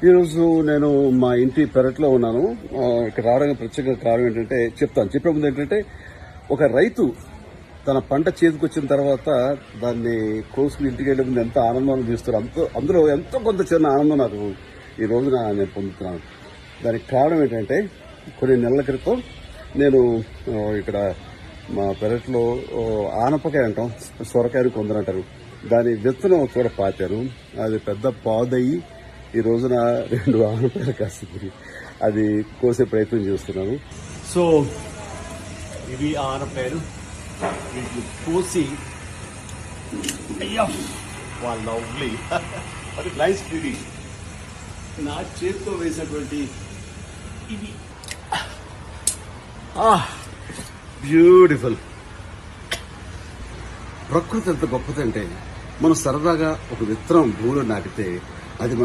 ఈరోజు నేను మా ఇంటి పెరట్లో ఉన్నాను. ఇక్కడ రావడానికి ప్రత్యేక కారణం ఏంటంటే చెప్పే ముందు ఏంటంటే, ఒక రైతు తన పంట చేతికొచ్చిన తర్వాత దాన్ని కోసుకుని ఇంటికి వెళ్లే ముందు ఎంత ఆనందం అనిపిస్తారు. అందులో ఎంతో కొంత చిన్న ఆనందం నాకు ఈ రోజున నేను పొందుతున్నాను. దానికి కారణం ఏంటంటే, కొన్ని నెలల క్రితం నేను ఇక్కడ మా పెరట్లో ఆనపకాయ అంటాం, సొరకాయని కొందరంటారు, దాని విత్తనం కూడా పాతాను. అది పెద్ద పాదయ్యి ఈ రోజున 2 ఆనపకాయలు కాస్తుంది. అది కోసే ప్రయత్నం చేస్తున్నాను. సో ఇవి ఆనపకాయలు, వీటిని కోసి అయ్యా లవ్లీ అది నైస్ ఫీలింగ్. నా చేతితో వేసినటువంటి ఇది బ్యూటిఫుల్. ప్రకృతి ఎంత గొప్పదంటే, మనం సరదాగా ఒక విత్తనం భూమిలో నాటితే అది మనం